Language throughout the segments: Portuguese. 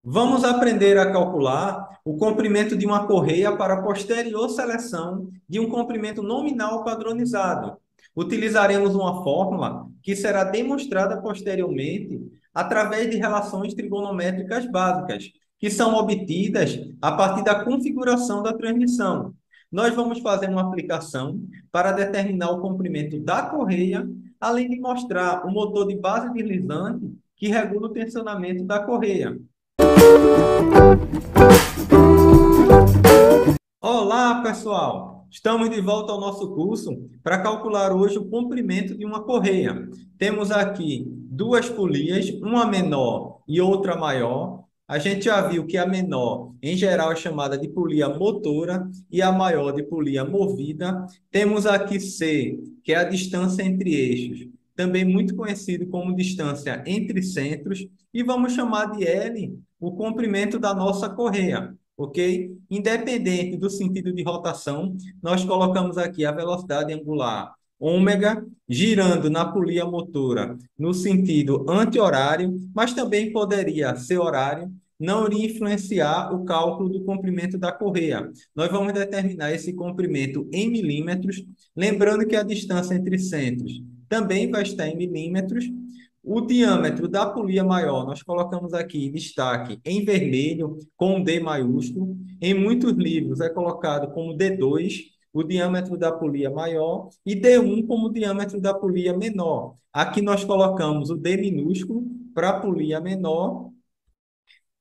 Vamos aprender a calcular o comprimento de uma correia para a posterior seleção de um comprimento nominal padronizado. Utilizaremos uma fórmula que será demonstrada posteriormente através de relações trigonométricas básicas, que são obtidas a partir da configuração da transmissão. Nós vamos fazer uma aplicação para determinar o comprimento da correia, além de mostrar o motor de base deslizante que regula o tensionamento da correia. Olá, pessoal! Estamos de volta ao nosso curso para calcular hoje o comprimento de uma correia. Temos aqui duas polias, uma menor e outra maior. A gente já viu que a menor, em geral, é chamada de polia motora e a maior de polia movida. Temos aqui C, que é a distância entre eixos, também muito conhecido como distância entre centros. E vamos chamar de L o comprimento da nossa correia. Ok? Independente do sentido de rotação, nós colocamos aqui a velocidade angular ômega, girando na polia motora no sentido anti-horário, mas também poderia ser horário, não iria influenciar o cálculo do comprimento da correia. Nós vamos determinar esse comprimento em milímetros, lembrando que a distância entre centros também vai estar em milímetros. O diâmetro da polia maior, nós colocamos aqui em destaque em vermelho, com D maiúsculo. Em muitos livros é colocado como D2, o diâmetro da polia maior, e D1 como diâmetro da polia menor. Aqui nós colocamos o D minúsculo para a polia menor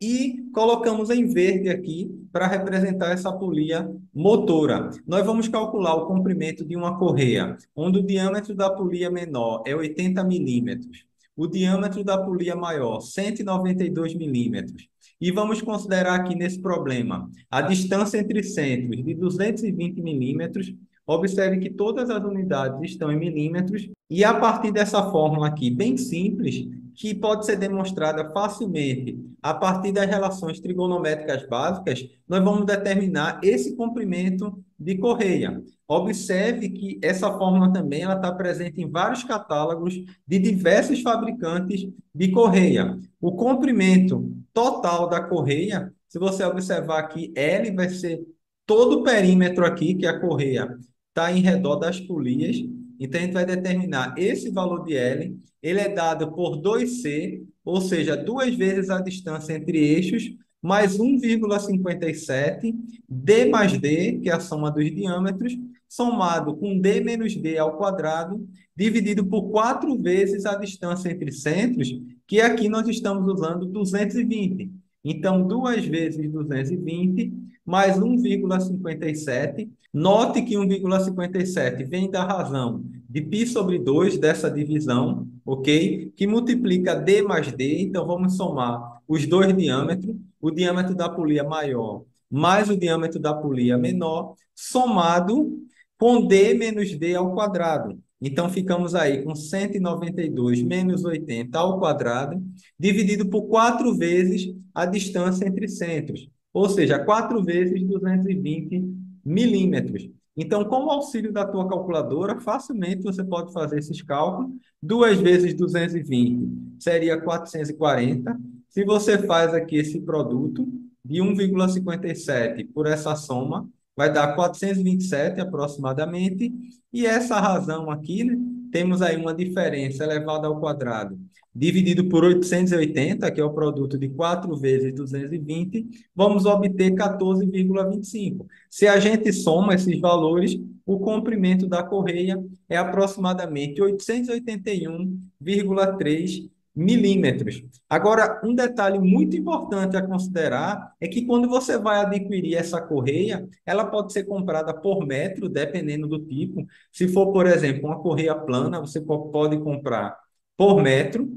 e colocamos em verde aqui para representar essa polia motora. Nós vamos calcular o comprimento de uma correia, onde o diâmetro da polia menor é 80 milímetros, o diâmetro da polia maior, 192 milímetros. E vamos considerar aqui nesse problema a distância entre centros de 220 milímetros. Observe que todas as unidades estão em milímetros. E a partir dessa fórmula aqui, bem simples, que pode ser demonstrada facilmente a partir das relações trigonométricas básicas, nós vamos determinar esse comprimento de correia. Observe que essa fórmula também está presente em vários catálogos de diversos fabricantes de correia. O comprimento total da correia, se você observar aqui, L vai ser todo o perímetro aqui, que a correia está em redor das polias. Então, a gente vai determinar esse valor de L. Ele é dado por 2C, ou seja, duas vezes a distância entre eixos, mais 1,57, D mais D, que é a soma dos diâmetros, somado com D menos D ao quadrado, dividido por 4 vezes a distância entre centros, que aqui nós estamos usando 220. Então, 2 vezes 220, mais 1,57. Note que 1,57 vem da razão de π sobre 2 dessa divisão, ok? Que multiplica D mais D, então vamos somar os dois diâmetros, o diâmetro da polia maior mais o diâmetro da polia menor, somado com D menos D ao quadrado. Então, ficamos aí com 192 menos 80 ao quadrado, dividido por 4 vezes a distância entre centros, ou seja, 4 vezes 220 milímetros. Então, com o auxílio da tua calculadora, facilmente você pode fazer esses cálculos. 2 vezes 220 seria 440. Se você faz aqui esse produto de 1,57 por essa soma, vai dar 427 aproximadamente. E essa razão aqui, né, temos aí uma diferença elevada ao quadrado, dividido por 880, que é o produto de 4 vezes 220, vamos obter 14,25. Se a gente soma esses valores, o comprimento da correia é aproximadamente 881,3 milímetros. Agora, um detalhe muito importante a considerar é que quando você vai adquirir essa correia, ela pode ser comprada por metro, dependendo do tipo. Se for, por exemplo, uma correia plana, você pode comprar por metro,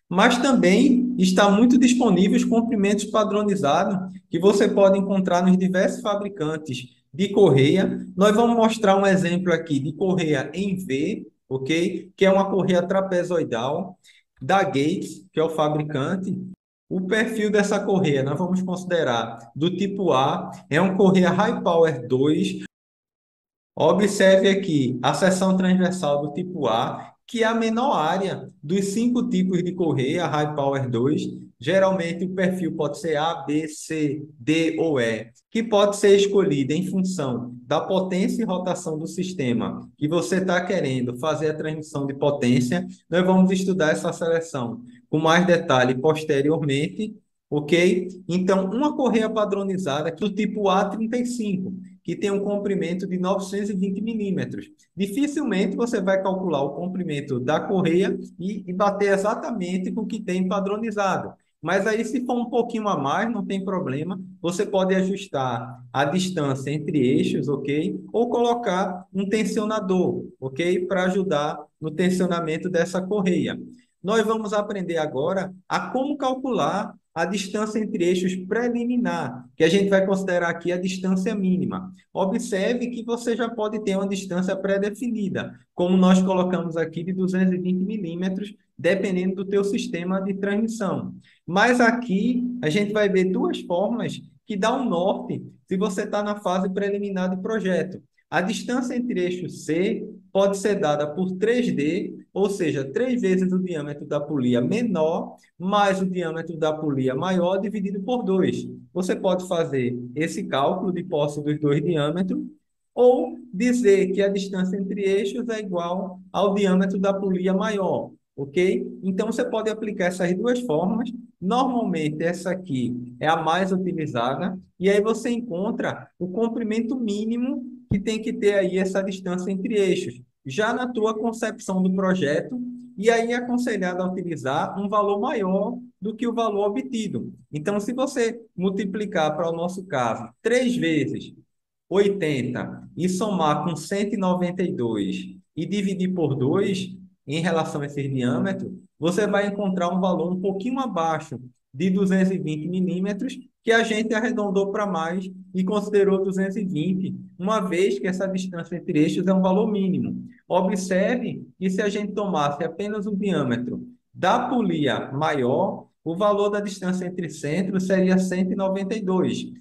mas também está muito disponível os comprimentos padronizados que você pode encontrar nos diversos fabricantes de correia. Nós vamos mostrar um exemplo aqui de correia em V, ok? Que é uma correia trapezoidal da Gates, que é o fabricante. O perfil dessa correia nós vamos considerar do tipo A, é uma correia High Power 2. Observe aqui a seção transversal do tipo A, que é a menor área dos 5 tipos de correia, High Power 2. Geralmente o perfil pode ser A, B, C, D ou E, que pode ser escolhida em função da potência e rotação do sistema que você está querendo fazer a transmissão de potência. Nós vamos estudar essa seleção com mais detalhe posteriormente, ok? Então, uma correia padronizada do tipo A35, que tem um comprimento de 920 milímetros. Dificilmente você vai calcular o comprimento da correia e bater exatamente com o que tem padronizado. Mas aí, se for um pouquinho a mais, não tem problema. Você pode ajustar a distância entre eixos, ok? Ou colocar um tensionador, ok? Para ajudar no tensionamento dessa correia. Nós vamos aprender agora a como calcular a distância entre eixos preliminar, que a gente vai considerar aqui a distância mínima. Observe que você já pode ter uma distância pré-definida, como nós colocamos aqui de 220 milímetros, dependendo do teu sistema de transmissão. Mas aqui a gente vai ver duas fórmulas que dão um norte se você está na fase preliminar do projeto. A distância entre eixo C pode ser dada por 3D, ou seja, 3 vezes o diâmetro da polia menor, mais o diâmetro da polia maior, dividido por 2. Você pode fazer esse cálculo de posse dos dois diâmetros, ou dizer que a distância entre eixos é igual ao diâmetro da polia maior, ok? Então, você pode aplicar essas duas fórmulas. Normalmente, essa aqui é a mais utilizada, e aí você encontra o comprimento mínimo que tem que ter aí essa distância entre eixos, já na tua concepção do projeto, e aí é aconselhado a utilizar um valor maior do que o valor obtido. Então, se você multiplicar para o nosso caso 3 vezes 80 e somar com 192 e dividir por 2 em relação a esse diâmetro, você vai encontrar um valor um pouquinho abaixo de 220 milímetros, que a gente arredondou para mais e considerou 220, uma vez que essa distância entre eixos é um valor mínimo. Observe que se a gente tomasse apenas o diâmetro da polia maior, o valor da distância entre centros seria 192.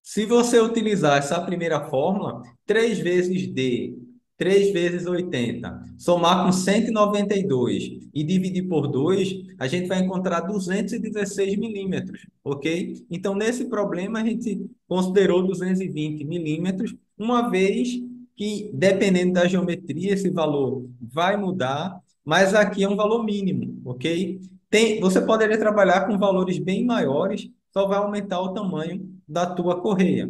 Se você utilizar essa primeira fórmula, 3 vezes D, 3 vezes 80, somar com 192 e dividir por 2, a gente vai encontrar 216 milímetros, ok? Então, nesse problema, a gente considerou 220 milímetros, uma vez que, dependendo da geometria, esse valor vai mudar, mas aqui é um valor mínimo, ok? Você poderia trabalhar com valores bem maiores, só vai aumentar o tamanho da tua correia.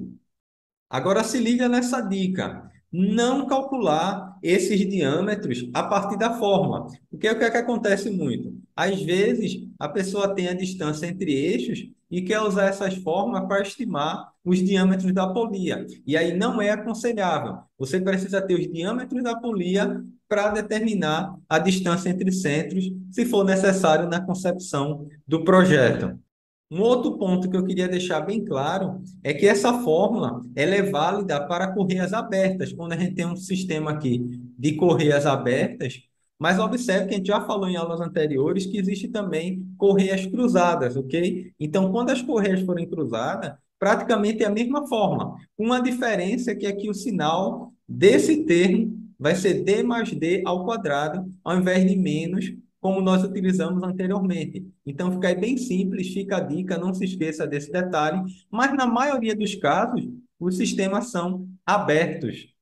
Agora se liga nessa dica. Não calcular esses diâmetros a partir da fórmula. Porque o que é que acontece muito? Às vezes, a pessoa tem a distância entre eixos e quer usar essas fórmulas para estimar os diâmetros da polia. E aí não é aconselhável. Você precisa ter os diâmetros da polia para determinar a distância entre centros, se for necessário na concepção do projeto. Um outro ponto que eu queria deixar bem claro é que essa fórmula ela é válida para correias abertas, quando a gente tem um sistema aqui de correias abertas, mas observe que a gente já falou em aulas anteriores que existe também correias cruzadas, ok? Então, quando as correias forem cruzadas, praticamente é a mesma forma. Uma diferença é que aqui o sinal desse termo vai ser D mais D ao quadrado, ao invés de menos, como nós utilizamos anteriormente. Então, fica aí bem simples, fica a dica, não se esqueça desse detalhe, mas na maioria dos casos, os sistemas são abertos.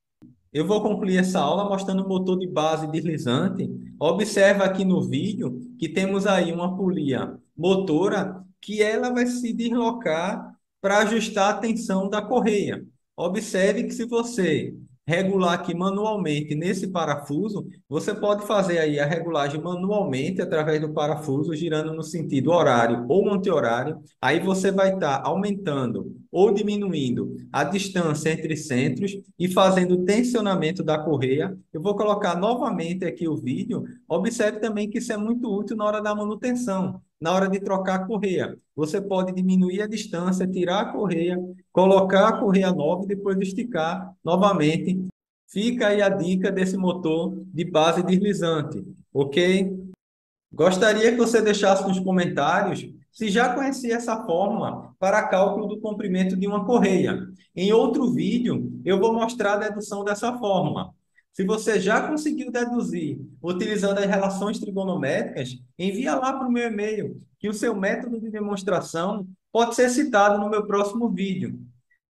Eu vou concluir essa aula mostrando o motor de base deslizante. Observa aqui no vídeo que temos aí uma polia motora que ela vai se deslocar para ajustar a tensão da correia. Observe que se você regular aqui manualmente nesse parafuso, você pode fazer aí a regulagem manualmente através do parafuso, girando no sentido horário ou anti-horário. Aí você vai estar aumentando ou diminuindo a distância entre centros e fazendo o tensionamento da correia. Eu vou colocar novamente aqui o vídeo. Observe também que isso é muito útil na hora da manutenção, na hora de trocar a correia. Você pode diminuir a distância, tirar a correia, colocar a correia nova e depois esticar novamente. Fica aí a dica desse motor de base deslizante, ok? Gostaria que você deixasse nos comentários se já conhecia essa fórmula para cálculo do comprimento de uma correia. Em outro vídeo, eu vou mostrar a dedução dessa fórmula. Se você já conseguiu deduzir utilizando as relações trigonométricas, envia lá para o meu e-mail, que o seu método de demonstração pode ser citado no meu próximo vídeo.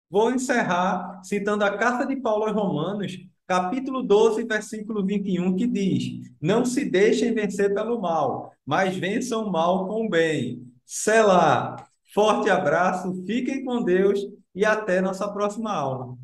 Vou encerrar citando a carta de Paulo aos Romanos, capítulo 12, versículo 21, que diz: Não se deixem vencer pelo mal, mas vençam o mal com o bem. Selá. Forte abraço, fiquem com Deus e até nossa próxima aula.